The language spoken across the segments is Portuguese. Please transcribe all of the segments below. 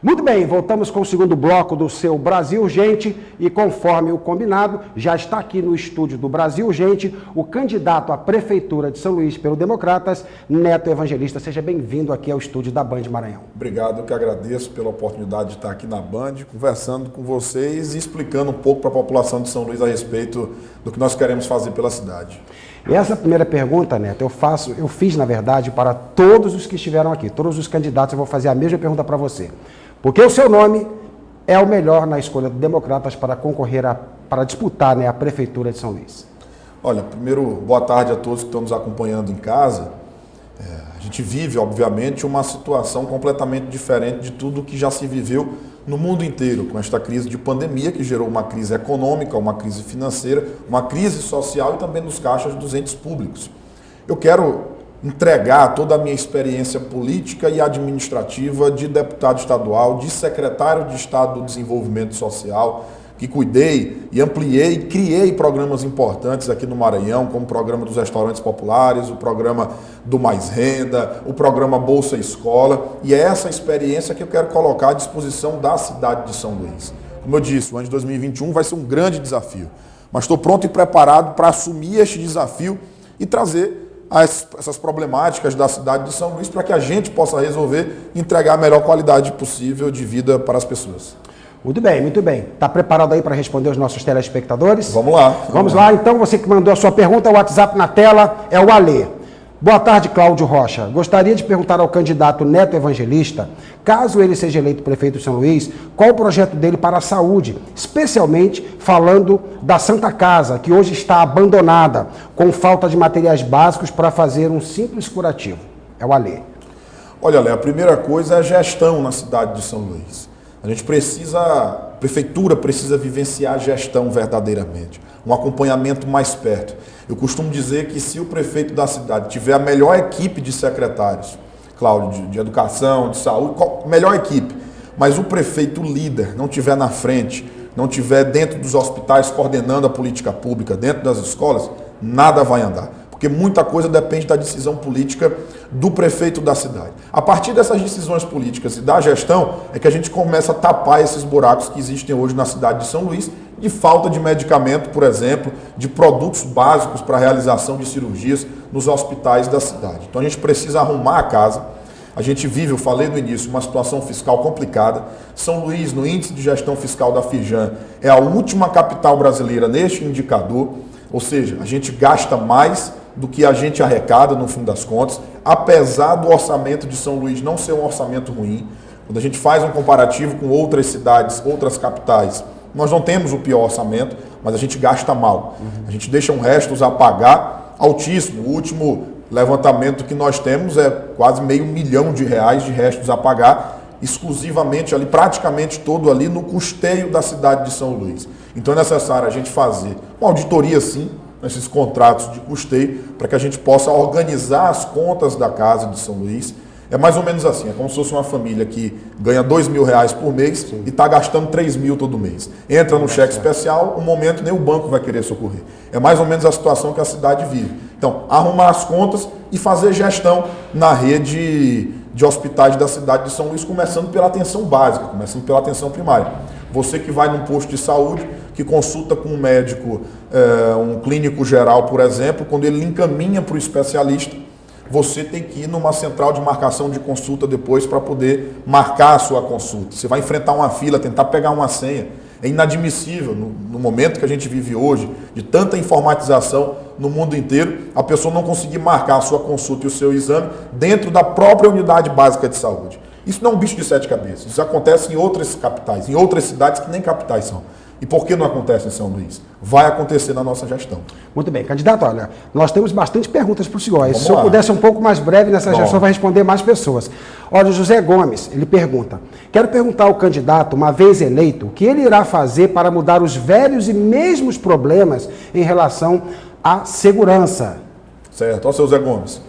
Muito bem, voltamos com o segundo bloco do seu Brasil Urgente e conforme o combinado, já está aqui no estúdio do Brasil Urgente o candidato à Prefeitura de São Luís pelo Democratas, Neto Evangelista. Seja bem-vindo aqui ao estúdio da Band Maranhão. Obrigado, eu que agradeço pela oportunidade de estar aqui na Band, conversando com vocês e explicando um pouco para a população de São Luís a respeito do que nós queremos fazer pela cidade. E essa primeira pergunta, Neto, eu fiz, na verdade, para todos os que estiveram aqui, todos os candidatos, eu vou fazer a mesma pergunta para você. Porque o seu nome é o melhor na escolha do Democratas para concorrer, para disputar, né, a Prefeitura de São Luís. Olha, primeiro, boa tarde a todos que estão nos acompanhando em casa. A gente vive, obviamente, uma situação completamente diferente de tudo que já se viveu no mundo inteiro, com esta crise de pandemia que gerou uma crise econômica, uma crise financeira, uma crise social e também nos caixas dos entes públicos. Eu quero entregar toda a minha experiência política e administrativa de deputado estadual, de secretário de Estado do Desenvolvimento Social, que cuidei e ampliei e criei programas importantes aqui no Maranhão, como o programa dos restaurantes populares, o programa do Mais Renda, o programa Bolsa Escola, e é essa experiência que eu quero colocar à disposição da cidade de São Luís. Como eu disse, o ano de 2021 vai ser um grande desafio, mas estou pronto e preparado para assumir este desafio e trazer essas problemáticas da cidade de São Luís para que a gente possa resolver e entregar a melhor qualidade possível de vida para as pessoas. Muito bem, muito bem. Está preparado aí para responder os nossos telespectadores? Vamos lá. Vamos lá, então, você que mandou a sua pergunta, o WhatsApp na tela é o Alê. Boa tarde, Cláudio Rocha. Gostaria de perguntar ao candidato Neto Evangelista, caso ele seja eleito prefeito de São Luís, qual o projeto dele para a saúde, especialmente falando da Santa Casa, que hoje está abandonada, com falta de materiais básicos para fazer um simples curativo. É o Alê. Olha, Alê, a primeira coisa é a gestão na cidade de São Luís. A prefeitura precisa vivenciar a gestão verdadeiramente, um acompanhamento mais perto. Eu costumo dizer que se o prefeito da cidade tiver a melhor equipe de secretários, Cláudio, de educação, de saúde, melhor equipe, mas o prefeito líder não tiver na frente, não tiver dentro dos hospitais coordenando a política pública, dentro das escolas, nada vai andar. Porque muita coisa depende da decisão política do prefeito da cidade. A partir dessas decisões políticas e da gestão é que a gente começa a tapar esses buracos que existem hoje na cidade de São Luís, de falta de medicamento, por exemplo, de produtos básicos para a realização de cirurgias nos hospitais da cidade. Então a gente precisa arrumar a casa. A gente vive, eu falei no início, uma situação fiscal complicada. São Luís, no índice de gestão fiscal da Fijan, é a última capital brasileira neste indicador, ou seja, a gente gasta mais do que a gente arrecada, no fim das contas, apesar do orçamento de São Luís não ser um orçamento ruim. Quando a gente faz um comparativo com outras cidades, outras capitais, nós não temos o pior orçamento, mas a gente gasta mal. A gente deixa um restos a pagar altíssimo. O último levantamento que nós temos é quase R$500 milhão de restos a pagar, exclusivamente ali, praticamente todo ali no custeio da cidade de São Luís. Então é necessário a gente fazer uma auditoria, sim, nesses contratos de custeio, para que a gente possa organizar as contas da casa de São Luís. É mais ou menos assim, é como se fosse uma família que ganha R$2.000 por mês, sim, e está gastando R$3.000 todo mês. Entra no cheque especial, um momento nem o banco vai querer socorrer. É mais ou menos a situação que a cidade vive. Então, arrumar as contas e fazer gestão na rede de hospitais da cidade de São Luís, começando pela atenção básica, começando pela atenção primária. Você que vai num posto de saúde, que consulta com um médico, um clínico geral, por exemplo, quando ele encaminha para o especialista, você tem que ir numa central de marcação de consulta depois para poder marcar a sua consulta. Você vai enfrentar uma fila, tentar pegar uma senha. É inadmissível, no momento que a gente vive hoje, de tanta informatização no mundo inteiro, a pessoa não conseguir marcar a sua consulta e o seu exame dentro da própria unidade básica de saúde. Isso não é um bicho de sete cabeças. Isso acontece em outras capitais, em outras cidades que nem capitais são. E por que não acontece em São Luís? Vai acontecer na nossa gestão. Muito bem. Candidato, olha, nós temos bastante perguntas para o senhor. Se eu pudesse ser um pouco mais breve nessa gestão, vai responder mais pessoas. Olha, o José Gomes, ele pergunta: quero perguntar ao candidato, uma vez eleito, o que ele irá fazer para mudar os velhos e mesmos problemas em relação à segurança? Certo. Olha, seu José Gomes.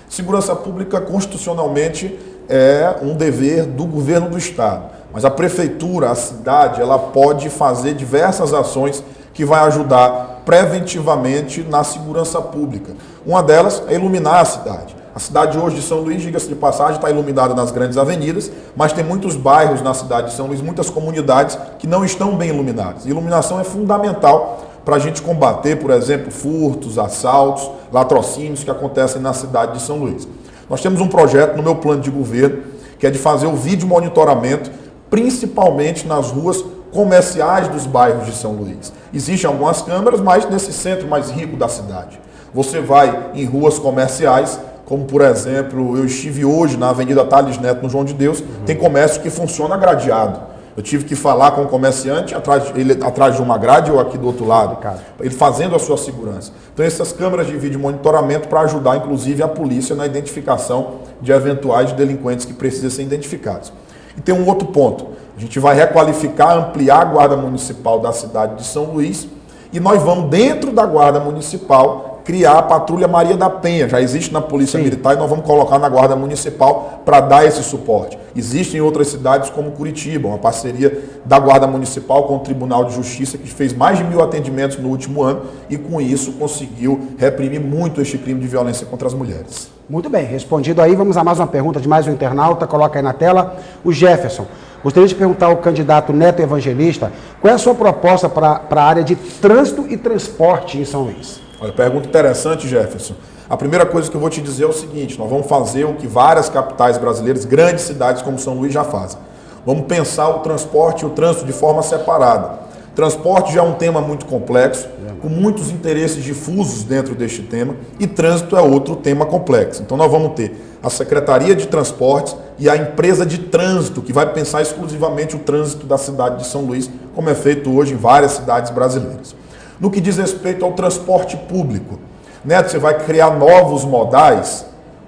Segurança pública, constitucionalmente, é um dever do governo do Estado. Mas a prefeitura, a cidade, ela pode fazer diversas ações que vai ajudar preventivamente na segurança pública. Uma delas é iluminar a cidade. A cidade hoje de São Luís, diga-se de passagem, está iluminada nas grandes avenidas, mas tem muitos bairros na cidade de São Luís, muitas comunidades que não estão bem iluminadas. Iluminação é fundamental para a gente combater, por exemplo, furtos, assaltos, latrocínios que acontecem na cidade de São Luís. Nós temos um projeto no meu plano de governo que é de fazer o vídeo monitoramento, principalmente nas ruas comerciais dos bairros de São Luís. Existem algumas câmeras, mas nesse centro mais rico da cidade. Você vai em ruas comerciais, como por exemplo, eu estive hoje na Avenida Tales Neto, no João de Deus, tem comércio que funciona gradeado. Eu tive que falar com o comerciante, ele atrás de uma grade ou aqui do outro lado, ele fazendo a sua segurança. Então essas câmeras de vídeo monitoramento para ajudar inclusive a polícia na identificação de eventuais delinquentes que precisam ser identificados. E tem um outro ponto, a gente vai requalificar, ampliar a Guarda Municipal da cidade de São Luís e nós vamos dentro da Guarda Municipal criar a Patrulha Maria da Penha, já existe na Polícia Militar e nós vamos colocar na Guarda Municipal para dar esse suporte. Existem outras cidades como Curitiba, uma parceria da Guarda Municipal com o Tribunal de Justiça que fez mais de 1.000 atendimentos no último ano e com isso conseguiu reprimir muito este crime de violência contra as mulheres. Muito bem, respondido aí, vamos a mais uma pergunta de mais um internauta, coloca aí na tela, o Jefferson. Gostaria de perguntar ao candidato Neto Evangelista qual é a sua proposta para a área de trânsito e transporte em São Luís? Olha, pergunta interessante, Jefferson. A primeira coisa que eu vou te dizer é o seguinte, nós vamos fazer o que várias capitais brasileiras, grandes cidades como São Luís já fazem. Vamos pensar o transporte e o trânsito de forma separada. Transporte já é um tema muito complexo, com muitos interesses difusos dentro deste tema, e trânsito é outro tema complexo. Então nós vamos ter a Secretaria de Transportes e a empresa de trânsito, que vai pensar exclusivamente o trânsito da cidade de São Luís, como é feito hoje em várias cidades brasileiras. No que diz respeito ao transporte público, Neto, você vai criar novos modais?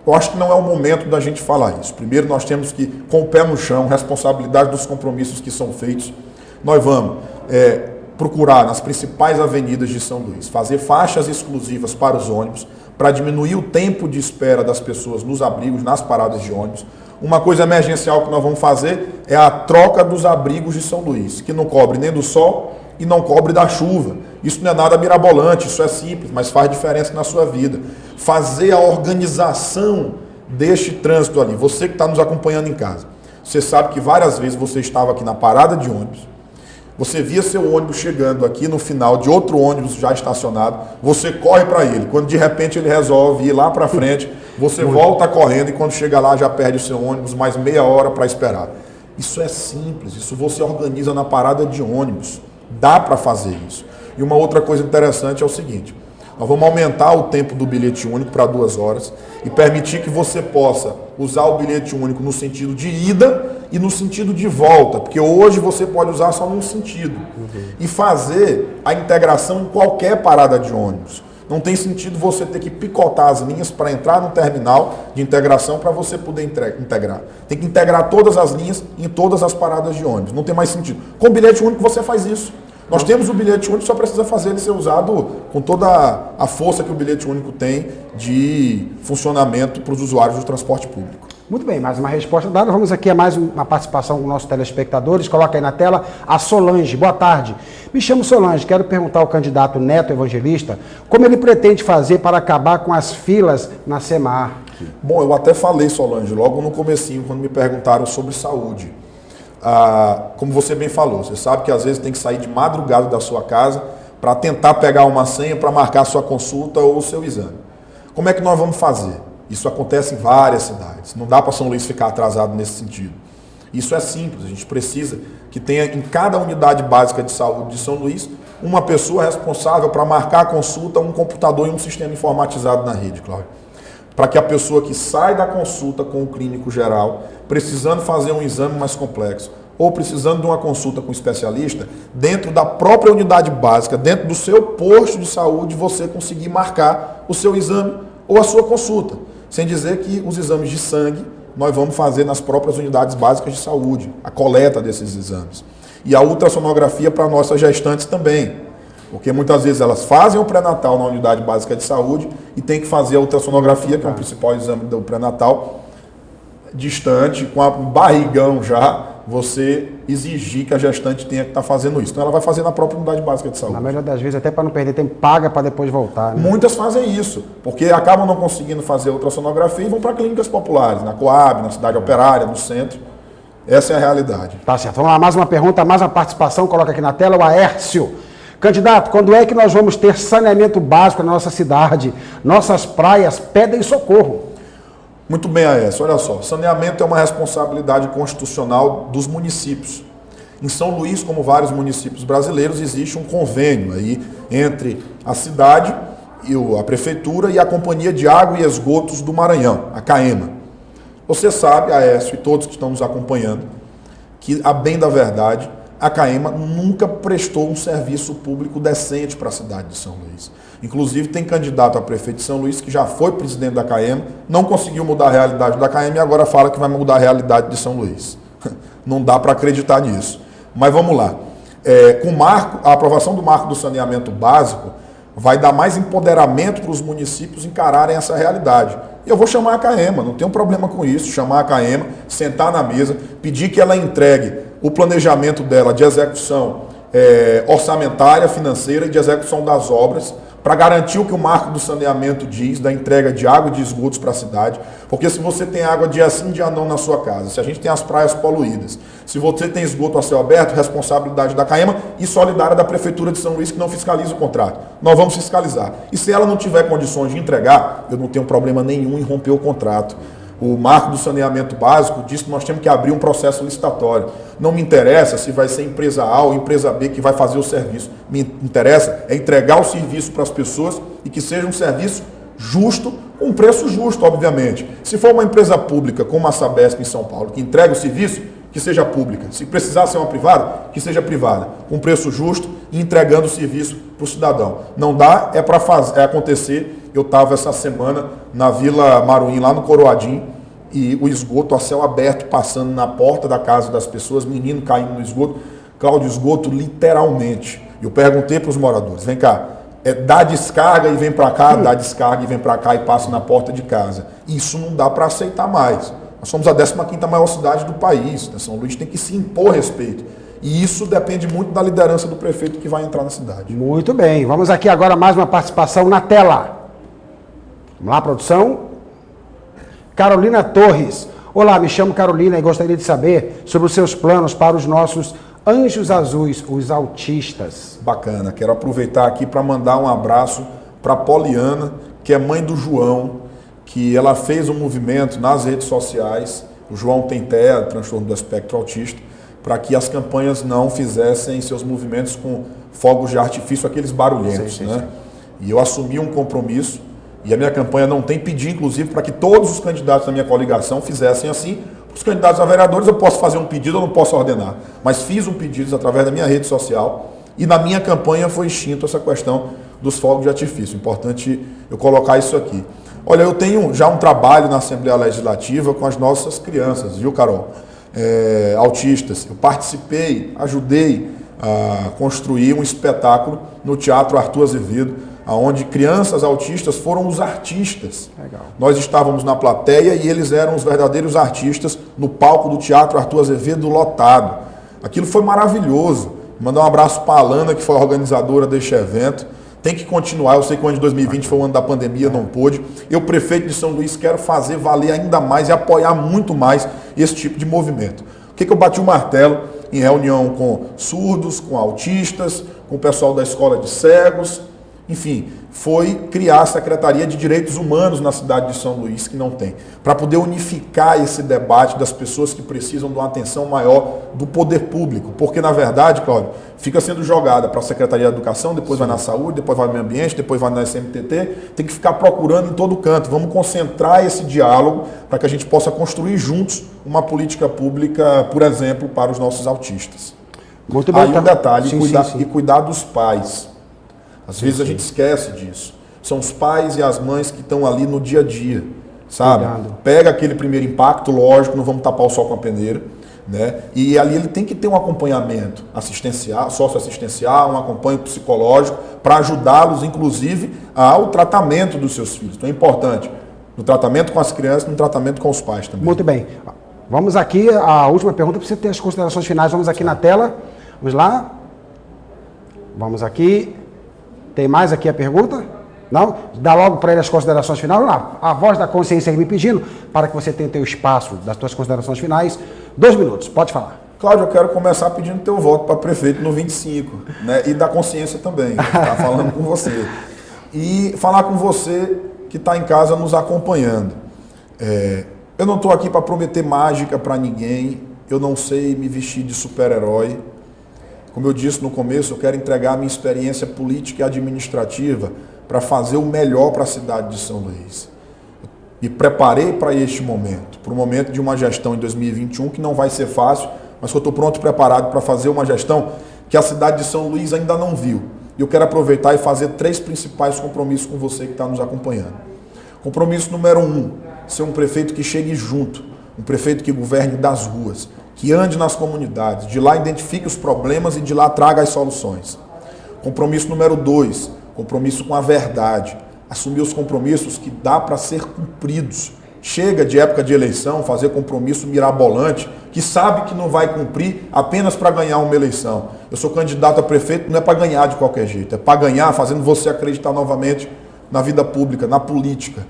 Eu acho que não é o momento da gente falar isso. Primeiro nós temos que, com o pé no chão, responsabilidade dos compromissos que são feitos, nós vamos procurar nas principais avenidas de São Luís, fazer faixas exclusivas para os ônibus, para diminuir o tempo de espera das pessoas nos abrigos, nas paradas de ônibus. Uma coisa emergencial que nós vamos fazer é a troca dos abrigos de São Luís, que não cobre nem do sol e não cobre da chuva. Isso não é nada mirabolante, isso é simples, mas faz diferença na sua vida. Fazer a organização deste trânsito ali. Você que está nos acompanhando em casa, você sabe que várias vezes você estava aqui na parada de ônibus, você via seu ônibus chegando aqui no final de outro ônibus já estacionado, você corre para ele. Quando de repente ele resolve ir lá para frente, você volta correndo e quando chega lá já perde o seu ônibus mais meia hora para esperar. Isso é simples, isso você organiza na parada de ônibus. Dá para fazer isso. E uma outra coisa interessante é o seguinte, nós vamos aumentar o tempo do bilhete único para 2 horas e permitir que você possa usar o bilhete único no sentido de ida e no sentido de volta, porque hoje você pode usar só num sentido. E fazer a integração em qualquer parada de ônibus. Não tem sentido você ter que picotar as linhas para entrar no terminal de integração para você poder integrar. Tem que integrar todas as linhas em todas as paradas de ônibus. Não tem mais sentido. Com o bilhete único você faz isso. Nós temos o bilhete único, só precisa fazer ele ser usado com toda a força que o bilhete único tem de funcionamento para os usuários do transporte público. Muito bem, mais uma resposta dada. Vamos aqui a mais uma participação com nossos telespectadores. Coloca aí na tela a Solange. Boa tarde. Me chamo Solange. Quero perguntar ao candidato Neto Evangelista como ele pretende fazer para acabar com as filas na SEMAR. Bom, eu até falei, Solange, logo no comecinho, quando me perguntaram sobre saúde. Como você bem falou, você sabe que às vezes tem que sair de madrugada da sua casa para tentar pegar uma senha para marcar a sua consulta ou o seu exame. Como é que nós vamos fazer? Isso acontece em várias cidades. Não dá para São Luís ficar atrasado nesse sentido. Isso é simples. A gente precisa que tenha em cada unidade básica de saúde de São Luís uma pessoa responsável para marcar a consulta, um computador e um sistema informatizado na rede, Cláudio. Para que a pessoa que sai da consulta com o clínico geral, precisando fazer um exame mais complexo, ou precisando de uma consulta com um especialista, dentro da própria unidade básica, dentro do seu posto de saúde, você conseguir marcar o seu exame ou a sua consulta. Sem dizer que os exames de sangue nós vamos fazer nas próprias unidades básicas de saúde, a coleta desses exames. E a ultrassonografia para nossas gestantes também, porque muitas vezes elas fazem o pré-natal na unidade básica de saúde e tem que fazer a ultrassonografia, que é o principal exame do pré-natal, distante, com a barrigão já, você exigir que a gestante tenha que estar fazendo isso. Então ela vai fazer na própria unidade básica de saúde. Na maioria das vezes, até para não perder tempo, paga para depois voltar. Né? Muitas fazem isso, porque acabam não conseguindo fazer ultrassonografia e vão para clínicas populares, na Coab, na Cidade Operária, no centro. Essa é a realidade. Tá certo. Vamos lá, mais uma pergunta, mais uma participação, coloca aqui na tela, o Aércio. Candidato, quando é que nós vamos ter saneamento básico na nossa cidade? Nossas praias pedem socorro. Muito bem, Aécio. Olha só, saneamento é uma responsabilidade constitucional dos municípios. Em São Luís, como vários municípios brasileiros, existe um convênio aí entre a cidade, a prefeitura e a Companhia de Água e Esgotos do Maranhão, a CAEMA. Você sabe, Aécio, e todos que estão nos acompanhando, que, a bem da verdade, a CAEMA nunca prestou um serviço público decente para a cidade de São Luís. Inclusive, tem candidato a prefeito de São Luís que já foi presidente da CAEMA, não conseguiu mudar a realidade da CAEMA e agora fala que vai mudar a realidade de São Luís. Não dá para acreditar nisso. Mas vamos lá. A aprovação do marco do saneamento básico vai dar mais empoderamento para os municípios encararem essa realidade. E eu vou chamar a CAEMA, não tenho problema com isso, chamar a CAEMA, sentar na mesa, pedir que ela entregue o planejamento dela de execução orçamentária, financeira e de execução das obras, para garantir o que o marco do saneamento diz, da entrega de água e de esgotos para a cidade. Porque se você tem água dia sim, dia não na sua casa, se a gente tem as praias poluídas, se você tem esgoto a céu aberto, responsabilidade da CAEMA e solidária da Prefeitura de São Luís, que não fiscaliza o contrato. Nós vamos fiscalizar. E se ela não tiver condições de entregar, eu não tenho problema nenhum em romper o contrato. O marco do saneamento básico diz que nós temos que abrir um processo licitatório. Não me interessa se vai ser empresa A ou empresa B que vai fazer o serviço. Me interessa é entregar o serviço para as pessoas e que seja um serviço justo, com um preço justo, obviamente. Se for uma empresa pública, como a Sabesp em São Paulo, que entrega o serviço, que seja pública. Se precisar ser uma privada, que seja privada, com preço justo e entregando o serviço para o cidadão. Não dá, é para acontecer. Eu estava essa semana na Vila Maruim, lá no Coroadim, e o esgoto a céu aberto, passando na porta da casa das pessoas, menino caindo no esgoto, Cláudio, esgoto literalmente. Eu perguntei para os moradores, vem cá, dá descarga e vem para cá, dá descarga e vem para cá e passa na porta de casa. Isso não dá para aceitar mais. Nós somos a 15ª maior cidade do país, né? São Luís tem que se impor respeito. E isso depende muito da liderança do prefeito que vai entrar na cidade. Muito bem, vamos aqui agora mais uma participação na tela. Vamos lá, produção. Carolina Torres. Olá, me chamo Carolina e gostaria de saber sobre os seus planos para os nossos anjos azuis, os autistas. Bacana, quero aproveitar aqui para mandar um abraço para a Poliana, que é mãe do João, que ela fez um movimento nas redes sociais, o João tem TEA, transtorno do espectro autista, para que as campanhas não fizessem seus movimentos com fogos de artifício, aqueles barulhentos, sim, né? E eu assumi um compromisso, e a minha campanha não tem pedir, inclusive, para que todos os candidatos da minha coligação fizessem assim. Os candidatos a vereadores eu posso fazer um pedido, eu não posso ordenar, mas fiz um pedido através da minha rede social e na minha campanha foi extinto essa questão dos fogos de artifício. Importante eu colocar isso aqui. Olha, eu tenho já um trabalho na Assembleia Legislativa com as nossas crianças, viu, Carol? Autistas. Eu participei, ajudei a construir um espetáculo no Teatro Arthur Azevedo, onde crianças autistas foram os artistas. Legal. Nós estávamos na plateia e eles eram os verdadeiros artistas no palco do Teatro Arthur Azevedo lotado. Aquilo foi maravilhoso. Mandar um abraço para a Alana, que foi a organizadora deste evento. Tem que continuar, eu sei que o ano de 2020 foi o ano da pandemia, não pôde. Eu, prefeito de São Luís, quero fazer valer ainda mais e apoiar muito mais esse tipo de movimento. O que eu bati o martelo em reunião com surdos, com autistas, com o pessoal da escola de cegos, enfim, foi criar a Secretaria de Direitos Humanos na cidade de São Luís, que não tem, para poder unificar esse debate das pessoas que precisam de uma atenção maior do poder público, porque na verdade, Cláudio, fica sendo jogada para a Secretaria de Educação, depois vai na Saúde, depois vai no Meio Ambiente, depois vai na SMTT, tem que ficar procurando em todo canto. Vamos concentrar esse diálogo para que a gente possa construir juntos uma política pública, por exemplo, para os nossos autistas. Muito bem. Aí um detalhe, sim, e cuidar dos pais. Às vezes a gente esquece disso. São os pais e as mães que estão ali no dia a dia, sabe? Cuidado. Pega aquele primeiro impacto, lógico, não vamos tapar o sol com a peneira, né? E ali ele tem que ter um acompanhamento assistencial, socioassistencial, um acompanhamento psicológico, para ajudá-los, inclusive, ao tratamento dos seus filhos. Então é importante. no tratamento com as crianças, no tratamento com os pais também. Muito bem. Vamos aqui, a última pergunta, para você ter as considerações finais. Vamos aqui na tela. Vamos lá. Vamos aqui. Tem mais aqui a pergunta? Não? Dá logo para ele as considerações finais. Vamos lá. A voz da consciência aí me pedindo para que você tenha o espaço das suas considerações finais. 2 minutos. Pode falar. Cláudio, eu quero começar pedindo teu voto para prefeito no 25, né? E da consciência também, tá falando com você. E falar com você que está em casa nos acompanhando. Eu não estou aqui para prometer mágica para ninguém, eu não sei me vestir de super-herói. Como eu disse no começo, eu quero entregar a minha experiência política e administrativa para fazer o melhor para a cidade de São Luís. Me preparei para este momento, para o momento de uma gestão em 2021 que não vai ser fácil, mas que eu estou pronto e preparado para fazer uma gestão que a cidade de São Luís ainda não viu. E eu quero aproveitar e fazer 3 principais compromissos com você que está nos acompanhando. Compromisso número 1, ser um prefeito que chegue junto, um prefeito que governe das ruas, que ande nas comunidades, de lá identifique os problemas e de lá traga as soluções. Compromisso número 2, compromisso com a verdade, assumir os compromissos que dá para ser cumpridos. Chega de época de eleição fazer compromisso mirabolante, que sabe que não vai cumprir apenas para ganhar uma eleição. Eu sou candidato a prefeito, não é para ganhar de qualquer jeito, é para ganhar fazendo você acreditar novamente na vida pública, na política.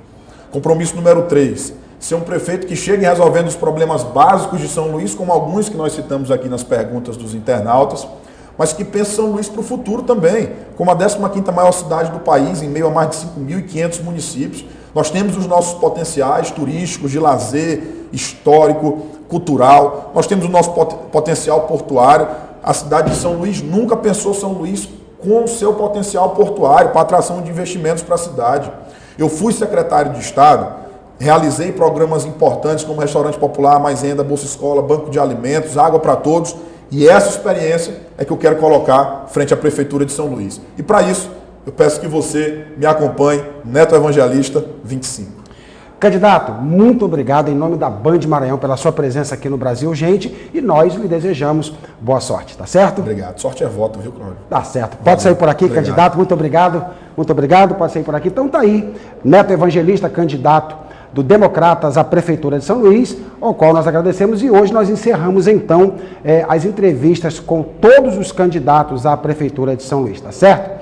Compromisso número 3, ser um prefeito que chegue resolvendo os problemas básicos de São Luís, como alguns que nós citamos aqui nas perguntas dos internautas, mas que pense São Luís para o futuro também, como a 15ª maior cidade do país, em meio a mais de 5.500 municípios. Nós temos os nossos potenciais turísticos, de lazer, histórico, cultural, nós temos o nosso potencial portuário. A cidade de São Luís nunca pensou São Luís com o seu potencial portuário, para atração de investimentos para a cidade. Eu fui secretário de Estado, realizei programas importantes como Restaurante Popular, Mais Renda, Bolsa Escola, Banco de Alimentos, Água para Todos, e essa experiência é que eu quero colocar frente à Prefeitura de São Luís. E para isso, eu peço que você me acompanhe, Neto Evangelista 25. Candidato, muito obrigado em nome da Band Maranhão pela sua presença aqui no Brasil Urgente e nós lhe desejamos boa sorte, tá certo? Obrigado. Sorte é voto, viu, Cláudio? Tá certo. Pode sair por aqui, obrigado. Candidato. Muito obrigado. Muito obrigado. Pode sair por aqui. Então tá aí, Neto Evangelista, candidato do Democratas à Prefeitura de São Luís, ao qual nós agradecemos, e hoje nós encerramos então as entrevistas com todos os candidatos à Prefeitura de São Luís, tá certo?